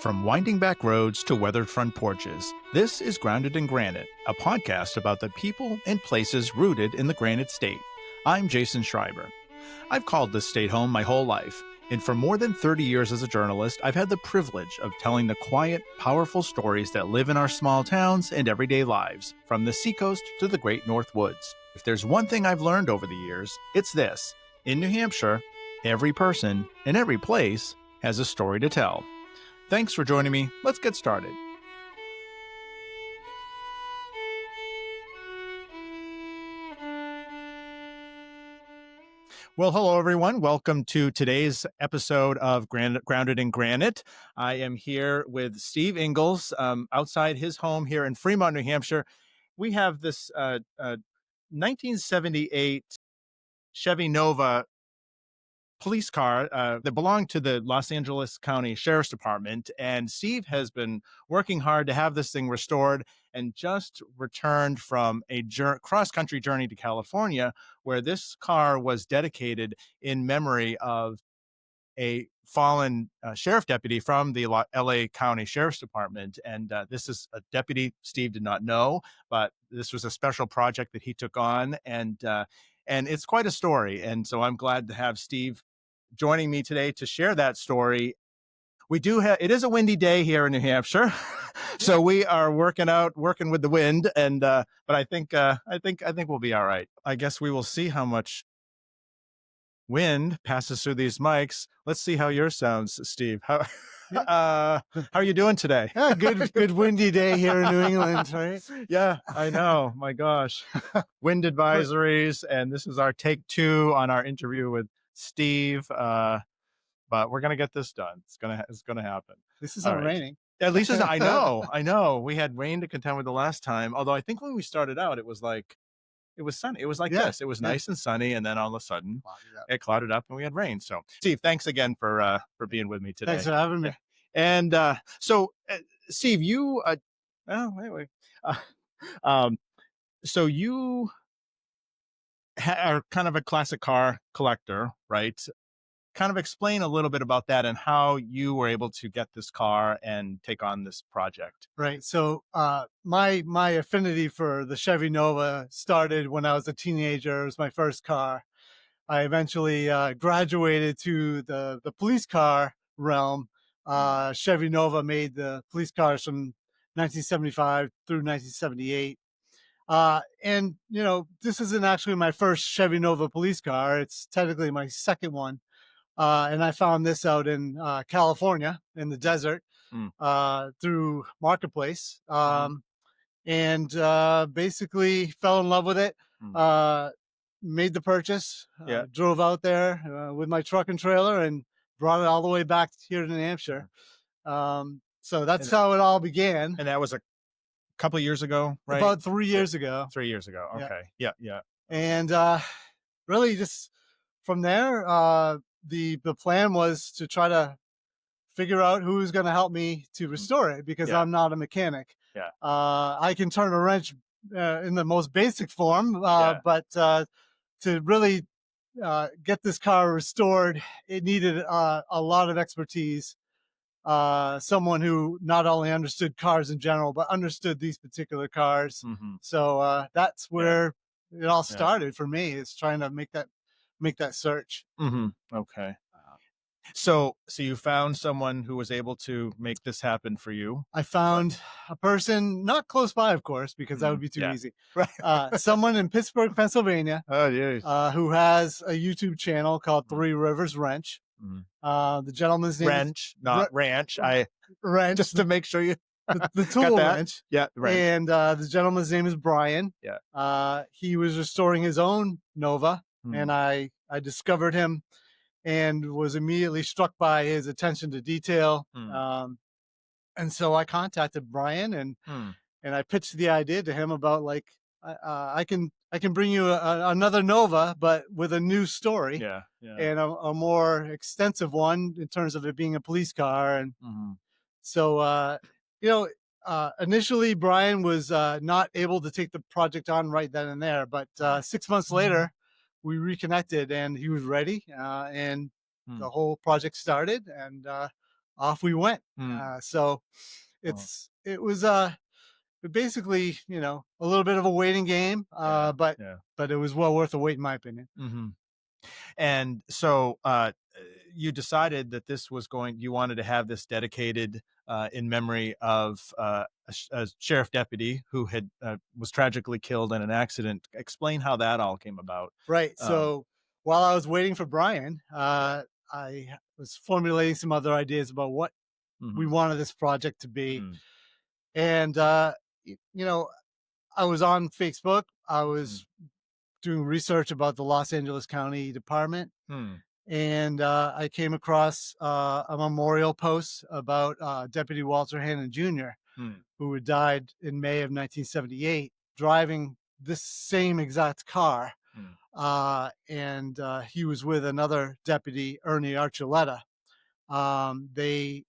From winding back roads to weathered front porches, this is Grounded in Granite, a podcast about the people and places rooted in the Granite State. I'm Jason Schreiber. I've called this state home my whole life, and for more than 30 years as a journalist, I've had the privilege of telling the quiet, powerful stories that live in our small towns and everyday lives, from the seacoast to the Great North Woods. If there's one thing I've learned over the years, it's this. In New Hampshire, every person in every place has a story to tell. Thanks for joining me. Let's get started. Well, hello, everyone. Welcome to today's episode of Grounded in Granite. I am here with Steve Ingalls outside his home here in Fremont, New Hampshire. We have this 1978 Chevy Nova police car that belonged to the Los Angeles County Sheriff's Department. And Steve has been working hard to have this thing restored and just returned from a cross-country journey to California, where this car was dedicated in memory of a fallen sheriff deputy from the LA County Sheriff's Department. And this is a deputy Steve did not know, but this was a special project that he took on. And it's quite a story. And so I'm glad to have Steve joining me today to share that story. It is a windy day here in New Hampshire, so we are working with the wind, and but I think we'll be all right. I guess we will see how much wind passes through these mics. Let's see how yours sounds, Steve. How are you doing today? Yeah, good windy day here in New England, right? Yeah, I know. My gosh, wind advisories, and this is our take 2 on our interview with Steve. But we're gonna get this done. It's gonna happen. This isn't raining. At least I know. We had rain to contend with the last time. Although I think when we started out, it was sunny. It was like this. It was nice and sunny, and then all of a sudden it clouded up and we had rain. So, Steve, thanks again for being with me today. Thanks for having me. And so, Steve, you so you are kind of a classic car collector, right? Kind of explain a little bit about that and how you were able to get this car and take on this project. Right. So my affinity for the Chevy Nova started when I was a teenager. It was my first car. I eventually graduated to the police car realm. Chevy Nova made the police cars from 1975 through 1978. And, this isn't actually my first Chevy Nova police car. It's technically my second one. And I found this out in California in the desert through Marketplace, and basically fell in love with it. Made the purchase, drove out there with my truck and trailer, and brought it all the way back here to New Hampshire. So that's how it all began. And that was a couple of years ago, right? About 3 years ago. 3 years ago. Okay. Yeah. And really just from there, the plan was to try to figure out who's going to help me to restore it, because I'm not a mechanic. I can turn a wrench in the most basic form, but to really get this car restored, it needed a lot of expertise. Someone who not only understood cars in general, but understood these particular cars. So that's where it all started for me, is trying to make that search. Okay. So you found someone who was able to make this happen for you. I found a person not close by, of course, because that would be too easy. Right. Someone in Pittsburgh, Pennsylvania, who has a YouTube channel called 3 Rivers Wrench. The gentleman's name Wrench, not ranch. Wrench, just to make sure you the tool wrench. Yeah, wrench. And the gentleman's name is Brian. He was restoring his own Nova, and I discovered him and was immediately struck by his attention to detail. And so I contacted Brian and I pitched the idea to him about, like, I can bring you another Nova, but with a new story, and a more extensive one in terms of it being a police car. And so, initially Brian was not able to take the project on right then and there, but 6 months later, we reconnected and he was ready, and the whole project started, and off we went. Mm. So Oh, it was basically, you know, a little bit of a waiting game, yeah, yeah. but it was well worth the wait in my opinion. Hmm. And so you decided that this was going, you wanted to have this dedicated in memory of a sheriff deputy who had was tragically killed in an accident. Explain how that all came about. Right. Um, So while I was waiting for Brian, I was formulating some other ideas about what we mhm, wanted this project to be. mm, And, you know, I was on Facebook. I mm, was doing research about the Los Angeles County Department. mm, And I came across a memorial post about Deputy Walter Hannan Jr., mm, who had died in May of 1978, driving this same exact car. mm, And he was with another deputy, Ernie Archuleta. They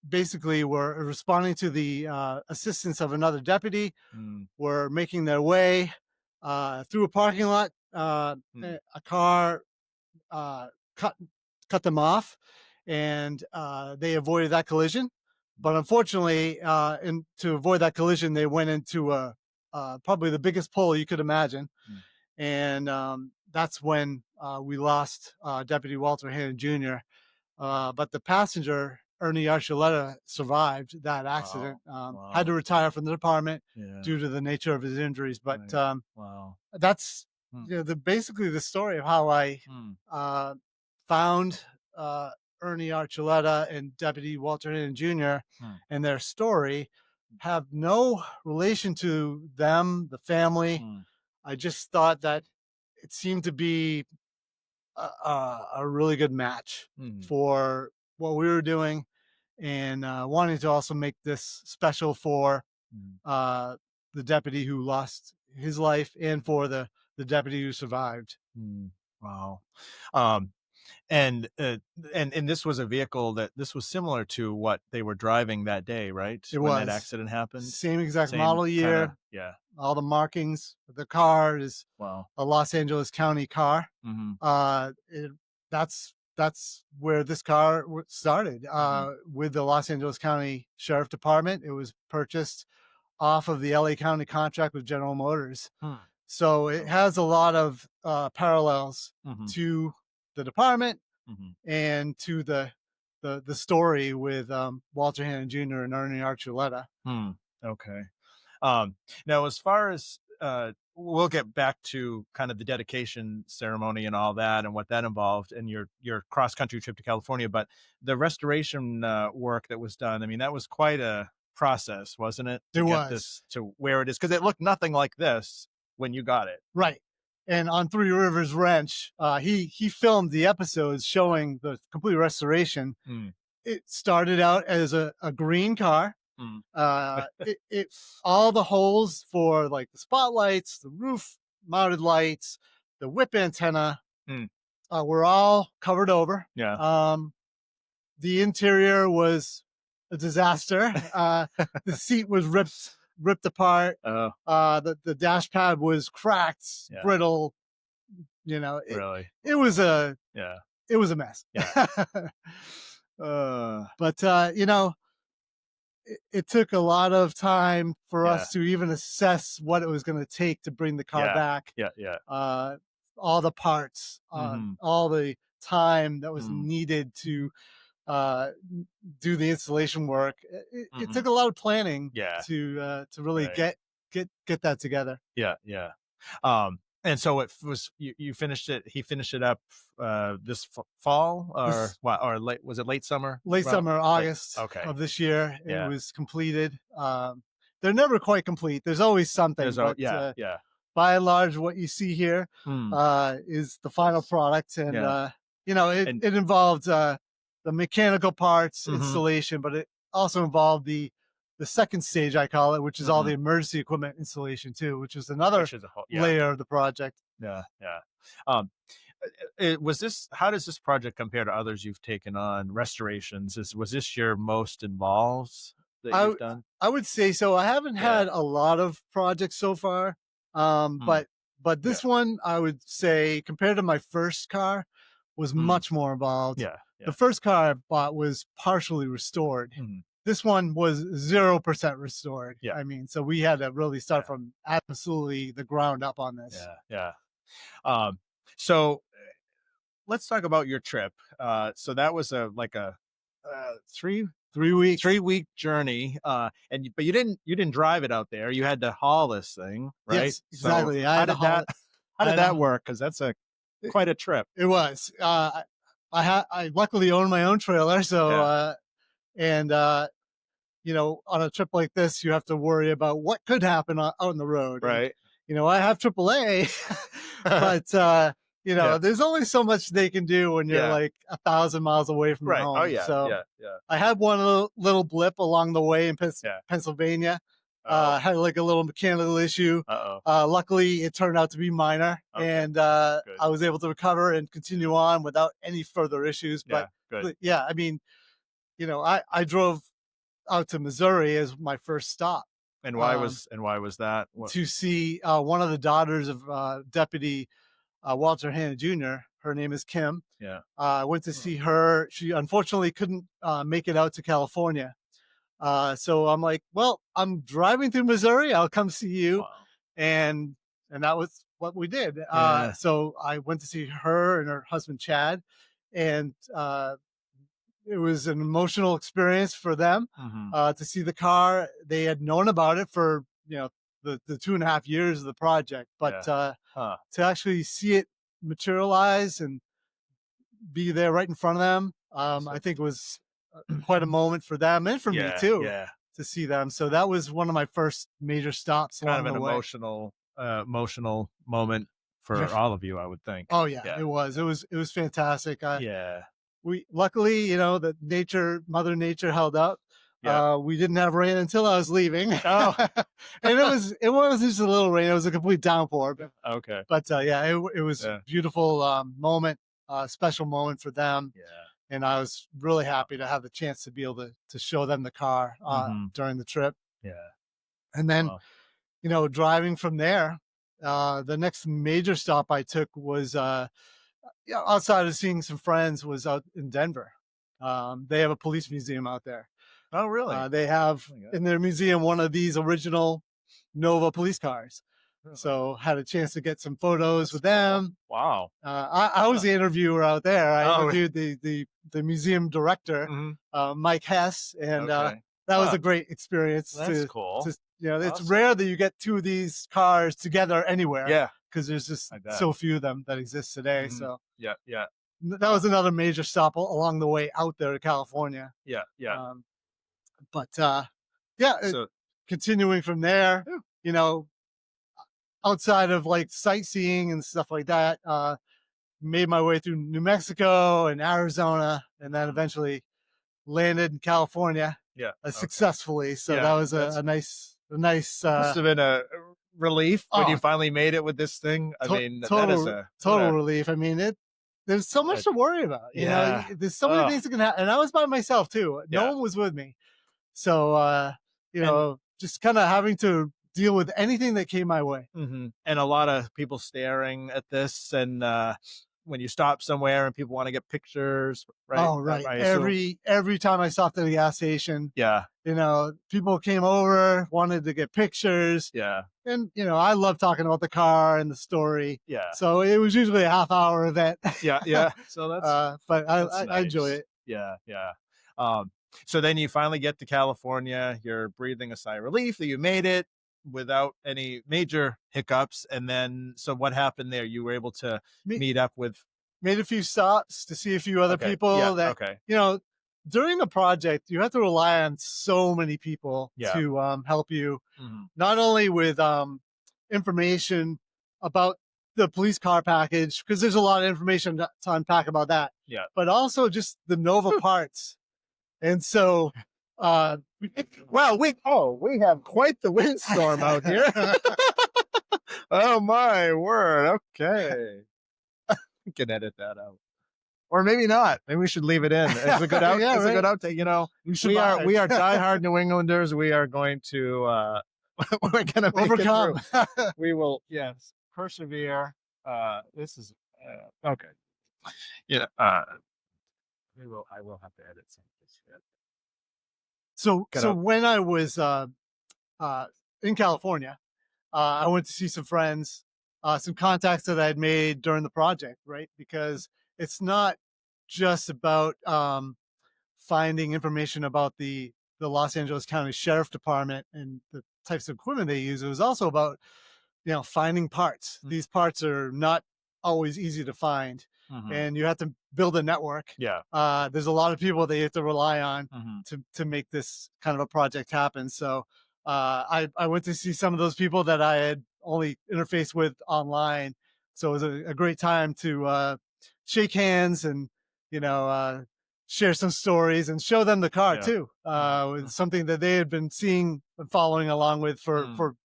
basically were responding to the assistance of another deputy, mm, were making their way through a parking lot. mm, A car uh, cut cut them off, and they avoided that collision. But unfortunately, and to avoid that collision, they went into a probably the biggest pole you could imagine, mm. and that's when we lost Deputy Walter Hannan Jr. But the passenger, Ernie Archuleta, survived that accident. Wow, Had to wow, retire from the department yeah, due to the nature of his injuries. But right, wow, that's, mm, you know, the basically the story of how I mm, uh, found Ernie Archuleta and Deputy Walter Hannan Jr. mm, and their story have no relation to them, the family. mm, I just thought that it seemed to be a really good match mm, for what we were doing, and wanting to also make this special for mm. uh, the deputy who lost his life and for the deputy who survived. Mm, wow. Um, and this was a vehicle that this was similar to what they were driving that day, right? It When that was accident happened? same exact Same model kinda, year, yeah. all the markings. The car is Wow. a Los Angeles County car. Mhm, It, that's where this car started mhm, with the Los Angeles County Sheriff Department. It was purchased off of the LA County contract with General Motors. hmm, So it okay. has a lot of parallels Mhm, to the department mhm, and to the story with Walter Hannan Jr. and Ernie Archuleta. hmm, okay. Now as far as, we'll get back to kind of the dedication ceremony and all that and what that involved and your cross-country trip to California, but the restoration, work that was done, I mean, that was quite a process, wasn't it, to There get was. this to where it is? Because it looked nothing like this when you got it. Right. And on Three Rivers Ranch, he filmed the episodes showing the complete restoration. Mm, It started out as a green car. mm, It all the holes for like the spotlights, the roof mounted lights, the whip antenna mm, were all covered over. yeah. The interior was a disaster. The seat was ripped apart. Oh, The dash pad was cracked, yeah, brittle. You know, really. it was a Yeah, it was a mess. yeah. Uh, But you know, it took a lot of time for yeah, us to even assess what it was going to take to bring the car yeah, back. yeah, yeah. Uh, all the parts, Mhm, all the time that was mm, needed to uh, do the installation work. It mhm. took a lot of planning Yeah, to really right. get that together. Yeah, yeah. And so it was you finished it he finished it up, this f fall or This what, or late, was it late summer? late Around summer, late, August okay, of this year, it yeah. was completed. They're never quite complete. There's always something, There's a but yeah, yeah. by and large, what you see here Mm, is the final product, and yeah, you know, and it involved the mechanical parts mhm, installation, but it also involved the second stage, I call it, which is all mhm, the emergency equipment installation too, which is another which is a whole yeah, layer of the project. yeah, yeah. Um, was this how does this project compare to others you've taken on, restorations? Was this your most involved that I you've w- done? I would say so. I haven't Yeah, had a lot of projects so far, mm, but yeah, this one I would say compared to my first car was mm, much more involved. yeah, The first car I bought was partially restored. Mhm. This one was 0% restored. Yeah. I mean, so we had to really start Yeah. from absolutely the ground up on this. Yeah. Yeah. Um, so let's talk about your trip. So that was a three 3 weeks. 3 week journey. But you didn't drive it out there. You had to haul this thing, right? Yes, So exactly. I how had to did haul that it. how I did had that to, work? Because that's a quite a trip. it was. I luckily own my own trailer, so Yeah. and on a trip like this, you have to worry about what could happen out on the road. And Right. I have AAA, but Yeah. there's only so much they can do when you're Yeah. like 1,000 miles away from your Right. Oh home. yeah. So Yeah. Yeah. I had one little blip along the way in Yeah. Pennsylvania. Oh. Had like a little mechanical issue. Uh-oh. Luckily, it turned out to be minor, Okay. and Good. I was able to recover and continue on without any further issues. Yeah. Good. But yeah, I mean, I drove out to Missouri as my first stop And why was that? What? to see one of the daughters of Deputy Walter Hannan Jr. Her name is Kim. Yeah. I went to see her. She unfortunately couldn't make it out to California. So I'm like, well, I'm driving through Missouri. I'll come see you. Wow. And that was what we did. Yeah. So I went to see her and her husband, Chad. And it was an emotional experience for them Mhm. to see the car. They had known about it for, the 2.5 years of the project, but Huh. to actually see it materialize and be there right in front of them, So I think it was quite a moment for them and for me yeah. too Yeah. to see them. So that was one of my first major stops Kind along of an the way. emotional moment for Yeah. all of you, I would think. Oh yeah, Yeah. it was. It was fantastic. Yeah. We luckily, the Mother Nature held up. Yeah. We didn't have rain until I was leaving. Oh. And it wasn't just a little rain; it was a complete downpour. Okay. But yeah, it was Yeah. beautiful moment, special moment for them, Yeah. and I was really happy to have the chance to be able to show them the car Mhm. during the trip. Yeah. And then, Wow. driving from there, the next major stop I took was outside of seeing some friends was out in Denver. They have a police museum out there. Oh, really? They have Oh my God. in their museum one of these original Nova police cars. Really? So had a chance to get some photos That's with cool. them. Wow. I was the interviewer out there. I Oh. interviewed the museum director, Mhm. Mike Hess, and Okay. that was Huh. a great experience. That's cool. It's Awesome. rare that you get two of these cars together anywhere. Yeah. Because there's just I bet. so few of them that exist today. Mhm. So Yeah. Yeah. that was another major stop along the way out there to California. Yeah. Yeah. But yeah, So continuing from there, Yeah. outside of like sightseeing and stuff like that, made my way through New Mexico and Arizona, and then eventually landed in California yeah. Okay. successfully. So Yeah, that was that's- a nice Must have been a relief when you Oh. finally made it with this thing. I mean, that is total what a- relief. I mean, there's so much to worry about. Yeah. There's so many Ugh. things that can happen. And I was by myself too. No Yeah. one was with me. So just kind of having to deal with anything that came my way. Mhm. And a lot of people staring at this, and when you stop somewhere and people want to get pictures, right? Oh, right. I assume. Every time I stopped at a gas station, Yeah. people came over, wanted to get pictures. Yeah. And, I love talking about the car and the story. Yeah. So it was usually a half-hour event. Yeah. Yeah. So that's But that's I enjoy nice. it. Yeah. Yeah. So then you finally get to California. You're breathing a sigh of relief that you made it without any major hiccups. And then, so what happened there? You were able to Me- meet up with. Made a few stops to see a few other Okay. people Yeah. that, Okay. during the project, you have to rely on so many people Yeah. to help you, Mhm. not only with information about the police car package, because there's a lot of information to unpack about that, Yeah. but also just the Nova parts. And so, Well, we have quite the windstorm out here. Oh my word. Okay. We can edit that out. Or maybe not. Maybe we should leave it in. It's a good out. Yeah, It's a good right. outtake. We We are diehard New Englanders. We are going to we're gonna make overcome. it through. We will, yes, persevere. This is okay. Yeah. I will have to edit some of this. Yeah. So Gotta. when I was uh, in California, I went to see some friends, some contacts that I had made during the project, right? Because it's not just about finding information about the Los Angeles County Sheriff Department and the types of equipment they use. It was also about finding parts. Mm. These parts are not always easy to find, Mhm. and you have to build a network. Yeah. There's a lot of people that you have to rely on Mhm. to make this kind of a project happen. So I went to see some of those people that I had only interfaced with online. So it was a great time to shake hands and you know uh, share some stories and show them the car Yeah. too. With Mhm. something that they had been seeing and following along with Mm. for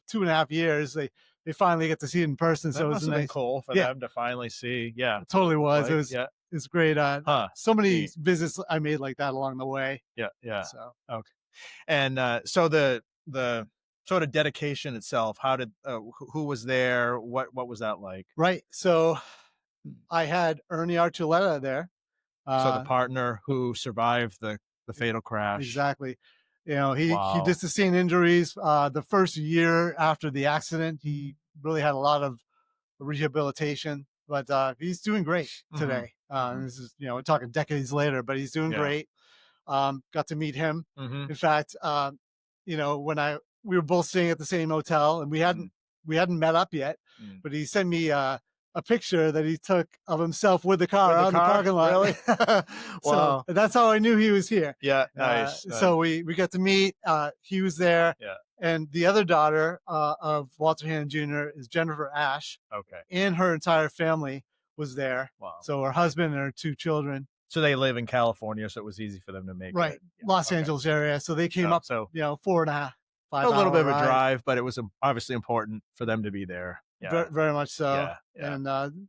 2.5 years. They finally get to see it in person. So That it was must a have been nice, cool for yeah, them to finally see. Yeah. it totally It's was. like, yeah. It was great. Huh. So many Neat. visits I made like that along the way. Yeah. Yeah. So Okay. And so the sort of dedication itself, how did who was there? What was that like? right. So I had Ernie Archuleta there. So the Uh, partner who survived the fatal crash. exactly. He Wow. did sustain injuries. The first year after the accident, he really had a lot of rehabilitation, but he's doing great Mhm. today. And Mhm. this is we're talking decades later, but he's doing Yeah. great. Got to meet him. Mhm. In fact, when we were both staying at the same hotel, and Mm. we hadn't met up yet, Mm. but he sent me a picture that he took of himself with the car With the out in the car? parking lot. Really? So Wow. that's how I knew he was here. Yeah, nice, So nice. we got to meet. He was there, Yeah. and the other daughter of Walter Hannan Jr. is Jennifer Ash, Okay. and her entire family was there. Wow. So her husband and her two children. So they live in California, so it was easy for them to make Right, it. Yeah. Los Okay. Angeles area. So they came up, So 4.5, a little bit 5 hour of a ride. drive, but it was obviously important for them to be there. Yeah. Very, very much so. Yeah. Yeah.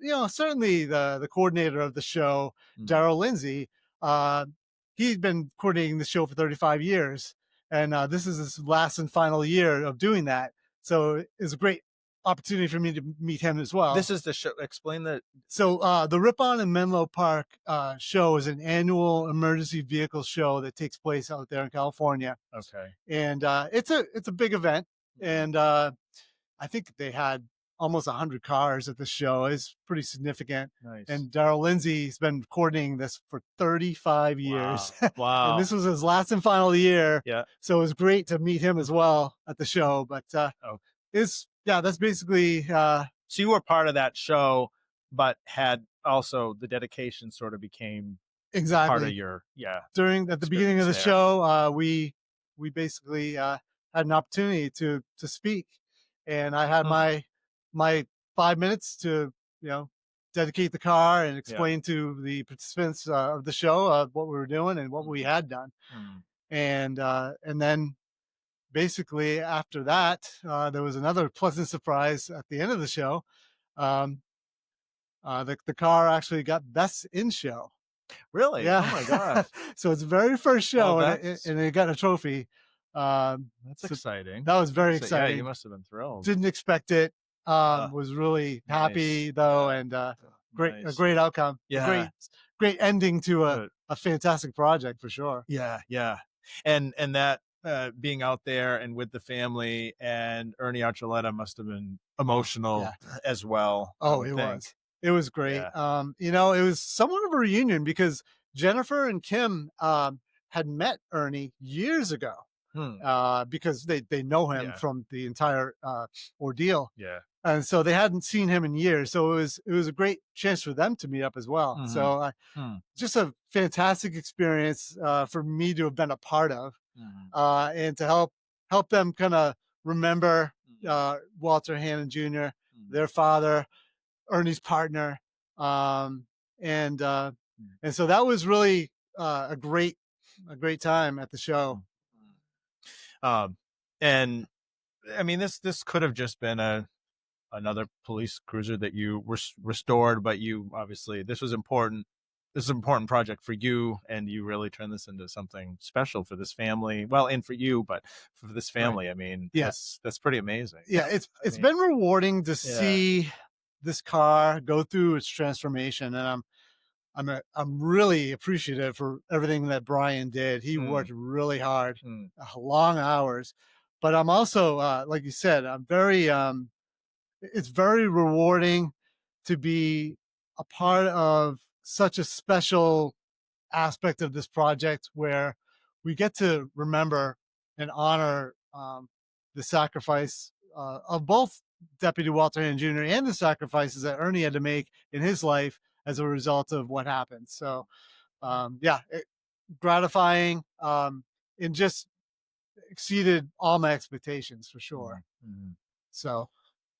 And certainly the coordinator of the show, Mm. Daryl Lindsay, uh, he'd been coordinating the show for 35 years, and this is his last and final year of doing that. So it's a great opportunity for me to meet him as well. This is the show. Explain the. So the Ripon and Menlo Park show is an annual emergency vehicle show that takes place out there in California, Okay. and it's a big event, and I think they had almost 100 cars at the show. It's pretty significant. Nice. And Daryl Lindsay's been coordinating this for 35 years. Wow. And Wow. this was his last and final year. Yeah. So it was great to meet him as well at the show. But Oh. that's basically So you were part of that show, but had also the dedication sort of became part of exactly your at the beginning of the experience there. show. We basically had an opportunity to speak, and I had Hmm. my 5 minutes to dedicate the car and Yeah. explain to the participants of the show what we were doing and what we had done. Mm. And then basically after that, there was another pleasant surprise at the end of the show. Um, the car actually got best in show. Really? Yeah. Oh my gosh. So it's the very first Well, show, and it got a trophy. that's So exciting. that was very So, yeah, you exciting. must have been thrilled. Didn't expect it. Uh, Was really nice. happy though, Yeah. and a Nice. great outcome. Yeah. Great ending to Good. a fantastic project for sure. Yeah, yeah. And that being out there and with the family and Ernie Archuleta must have been emotional Yeah. as well. I Oh, would it think. was. It was great. Yeah. It was somewhat of a reunion because Jennifer and Kim had met Ernie years ago Hmm. because they know him Yeah. from the entire ordeal. Yeah. And so they hadn't seen him in years. So it was a great chance for them to meet up as well. Mhm. So Hmm. just a fantastic experience for me to have been a part of, Mhm. and to help them kind of remember Mhm. Walter Hannan Jr., Mhm. their father, Ernie's partner, um, Mm. and so that was really a great time at the show. Um, and I mean, this could have just been another police cruiser that you restored, but you obviously this was important. This is an important project for you, and you really turned this into something special for this family. Well, and for you, but for this Right. family, I mean, Yeah. that's pretty amazing. Yeah, I it's mean, been rewarding to yeah. see this car go through its transformation, and I'm really appreciative for everything that Brian did. He Mm, worked really hard, mm, long hours. But I'm also, like you said, I'm very it's very rewarding to be a part of such a special aspect of this project where we get to remember and honor the sacrifice of both Deputy Walter Hannan Jr. and the sacrifices that Ernie had to make in his life as a result of what happened. So, yeah, gratifying, and just exceeded all my expectations for sure. mm, mm. So,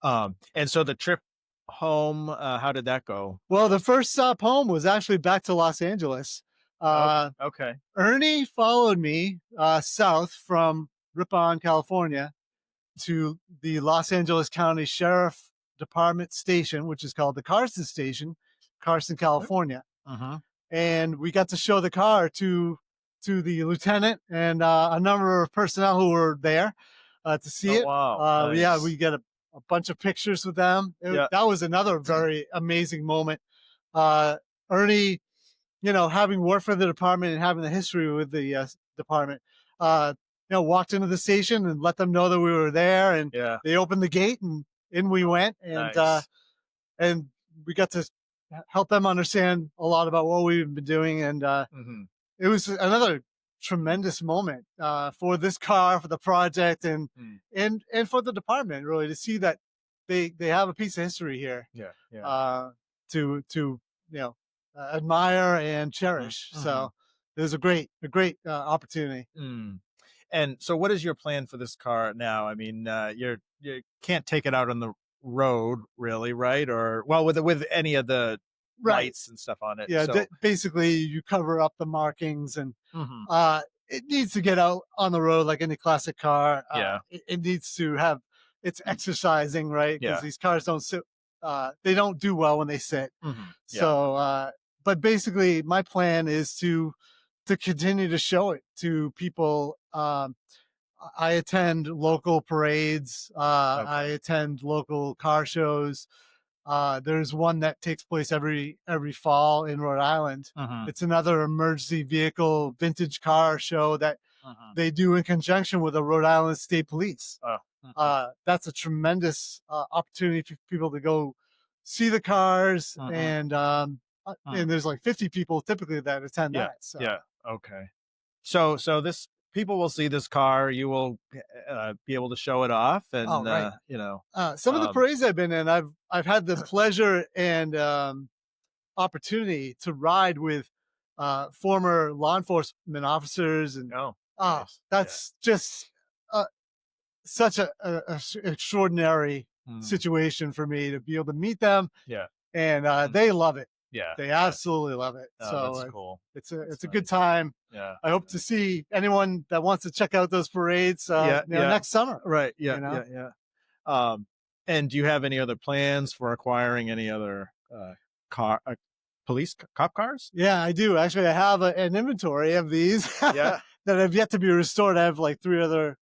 And so the trip home, how did that go? well, the first stop home was actually back to Los Angeles. Okay, Uh, okay. Ernie followed me south from Ripon, California, to the Los Angeles County Sheriff Department station, which is called the Carson Station, Carson, California. Uh-huh. And we got to show the car to the lieutenant and a number of personnel who were there to see Oh, it. wow. Yeah, Nice. we got a bunch of pictures with them. Yeah. That was another very amazing moment. Uh, Ernie, having worked for the department and having the history with the department, walked into the station and let them know that we were there, and Yeah. they opened the gate and in we went, Nice. and we got to help them understand a lot about what we've been doing, and Mhm. it was another tremendous moment for this car, for the project, and Mm. for the department, really, to see that they have a piece of history here Yeah, yeah. uh, to admire and Mhm, cherish. mhm. So it was a great opportunity. Mm. And so what is your plan for this car now? I mean, you can't take it out on the road really, right? Or well, with any of the Right. lights and stuff on it. Yeah. So, Basically, you cover up the markings, and mhm. uh, it needs to get out on the road like any classic car. Yeah. It needs to have it's exercising, right? Because Yeah. these cars don't sit. They don't do well when they sit. Mhm. Yeah. So, but basically, my plan is to continue to show it to people. I attend local parades. I Okay. attend local car shows. There's one that takes place every fall in Rhode Island. Mhm. It's another emergency vehicle vintage car show that Mhm. they do in conjunction with the Rhode Island State Police. Oh. Mhm. That's a tremendous opportunity for people to go see the cars, Mhm. Mm. and there's like 50 people typically that attend Yeah. that. So, Yeah. Okay. So this people will see this car, you will be able to show it off oh and right. Some of the um parades I've been in, I've had the pleasure and opportunity to ride with former law enforcement officers, and oh, ah, nice. Yeah. that's just uh, such extraordinary Mm. situation for me to be able to meet them, Yeah. and Mm. they love it. Yeah. They Yeah. absolutely love it. Oh, So that's cool. That's it's a good nice. time. Yeah. I hope to see anyone that wants to check out those parades, Yeah, yeah. next summer. Right. Yeah, You know. yeah, yeah. Um, and do you have any other plans for acquiring any other car cop cars? Yeah, I do. Actually, I have an inventory of these Yeah. that have yet to be restored. I have like three other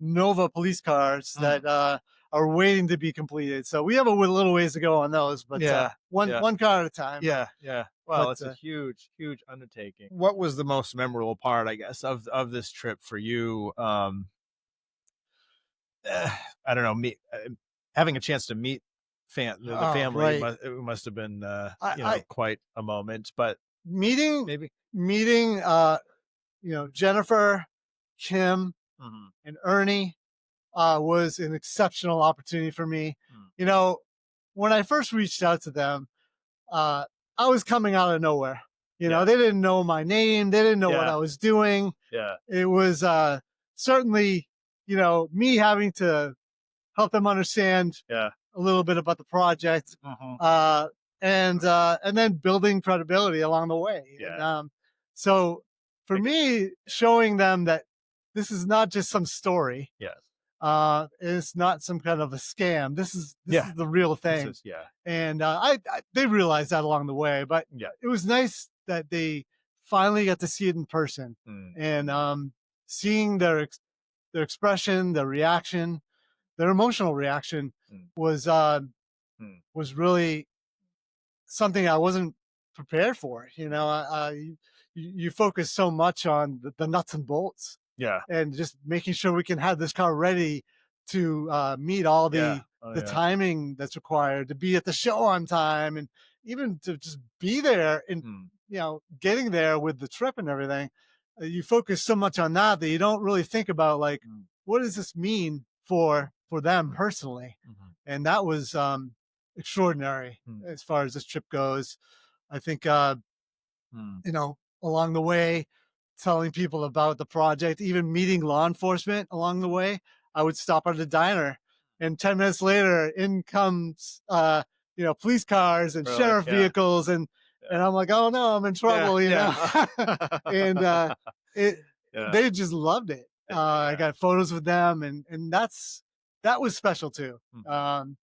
Nova police cars Mm. that are waiting to be completed. So we have a little ways to go on those, but Yeah. Yeah. one car at a time. Yeah, yeah. Well, But it's a huge, huge undertaking. What was the most memorable part, I guess, of this trip for you? Eh, I don't know, having a chance to meet the oh family right, must have been I quite a moment. But meeting maybe. meeting Jennifer, Kim, Mhm. and Ernie was an exceptional opportunity for me. Mm. You know, when I first reached out to them, uh, I was coming out of nowhere. Yeah, They didn't know my name. They didn't know what yeah, I was doing. yeah, It was certainly, me having to help them understand yeah. a little bit about the project, Mhm. uh, and then building credibility along the way. And Yeah, so for make it. me, showing them that this is not just some story, Yes, it's not some kind of a scam. This yeah. is the real This thing, is yeah, and they realized that along the way. But yeah. it was nice that they finally got to see it in person, Mm, and mm, seeing their expression, their reaction, their emotional reaction mm, was mm. was really something I wasn't prepared for it. You focus so much on the nuts and bolts Yeah. and just making sure we can have this car ready to meet all Yeah. the Oh, the yeah. timing that's required to be at the show on time, and even to just be there and Mm, getting there with the trip and everything. You focus so much on that you don't really think about, like, mm, what does this mean for them personally. mhm, And that was extraordinary mm, as far as this trip goes. I think mm. along the way, telling people about the project, even meeting law enforcement along the way. I would stop at a diner, and 10 minutes later, in comes police cars and Really? sheriff Yeah. vehicles, and Yeah. I'm like, oh no, I'm in Yeah. trouble, Yeah. and it Yeah. they just loved it. I Yeah. got photos with them, and that was special too. Mhm,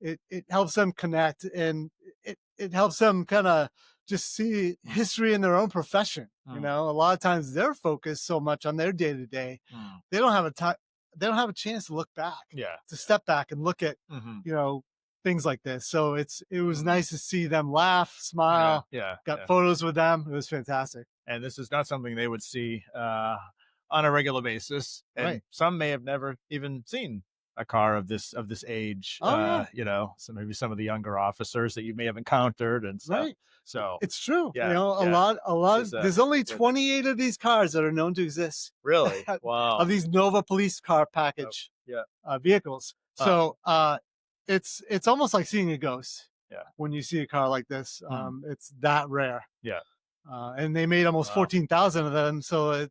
It helps them connect, and it helps them kind of just see mm, history in their own profession. mm, A lot of times they're focused so much on their day to day, mm. they don't have a time, they don't have a chance to look back, Yeah. to step back and look at Mhm, you know things like this. So it was mm. nice to see them laugh, Yeah. smile. Yeah. Got Yeah. photos with them. It was fantastic. And this is not something they would see on a regular basis, and Right. some may have never even seen a car of this age. Oh yeah. So maybe some of the younger officers that you may have encountered and stuff. Right. So It's true. yeah, A yeah, lot. this is There's only good. 28 of these cars that are known to exist, Really, wow, of these Nova police car oh, package yeah, vehicles. huh, So it's almost like seeing a ghost yeah, when you see a car like this. hmm, It's that rare. yeah, And they made almost wow. 14,000 of them, so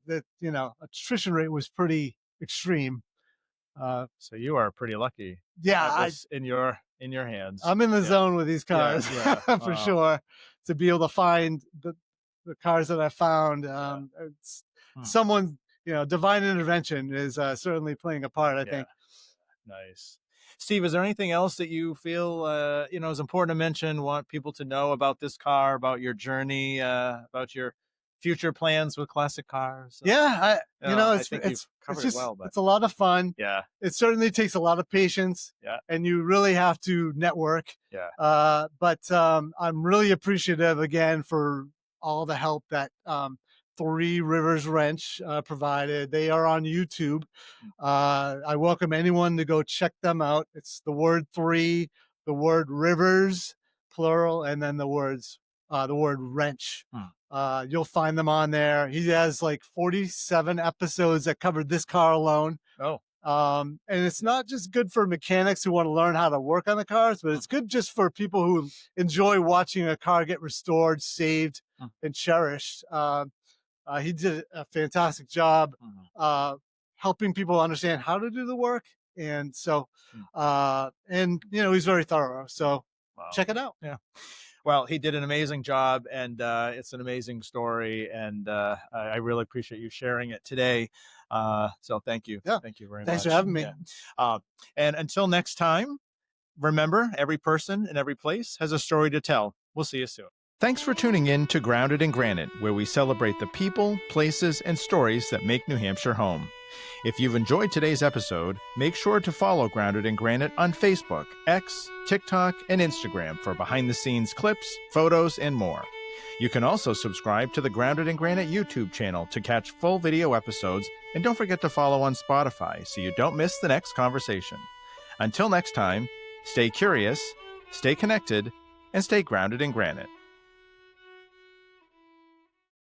attrition rate was pretty extreme. Uh, So you are pretty lucky to yeah, have this in your hands. I'm in the Yeah, zone with these yeah, cars yeah. for Wow, sure. To be able to find the cars that I found, yeah, it's hmm, someone, divine intervention is certainly playing a part, I yeah. think. Nice. Steve, is there anything else that you feel is important to mention, want people to know about this car, about your journey, about your future plans with classic cars? Yeah, I think you've it's covered it just well, but it's a lot of fun. yeah, It certainly takes a lot of patience, yeah, and you really have to network. yeah. But I'm really appreciative again for all the help that Three Rivers Wrench provided. They are on YouTube. Mm, I welcome anyone to go check them out. It's the word three, the word rivers, plural, and then the word wrench. mm. You'll find them on there. He has like 47 episodes that covered this car alone. Oh, And it's not just good for mechanics who want to learn how to work on the cars, but mm, it's good just for people who enjoy watching a car get restored, saved, mm, and cherished. He did a fantastic job mhm, helping people understand how to do the work. And so, mm. he's very thorough. So Wow. check it out. Yeah. Well, he did an amazing job, and it's an amazing story, and I really appreciate you sharing it today. So thank you. Yeah. Thank you very Thanks for much. having me. Yeah. And until next time, remember, every person and every place has a story to tell. We'll see you soon. Thanks for tuning in to Grounded in Granite, where we celebrate the people, places, and stories that make New Hampshire home. If you've enjoyed today's episode, make sure to follow Grounded in Granite on Facebook, X, TikTok, and Instagram for behind-the-scenes clips, photos, and more. You can also subscribe to the Grounded in Granite YouTube channel to catch full video episodes, and don't forget to follow on Spotify so you don't miss the next conversation. Until next time, stay curious, stay connected, and stay grounded in granite.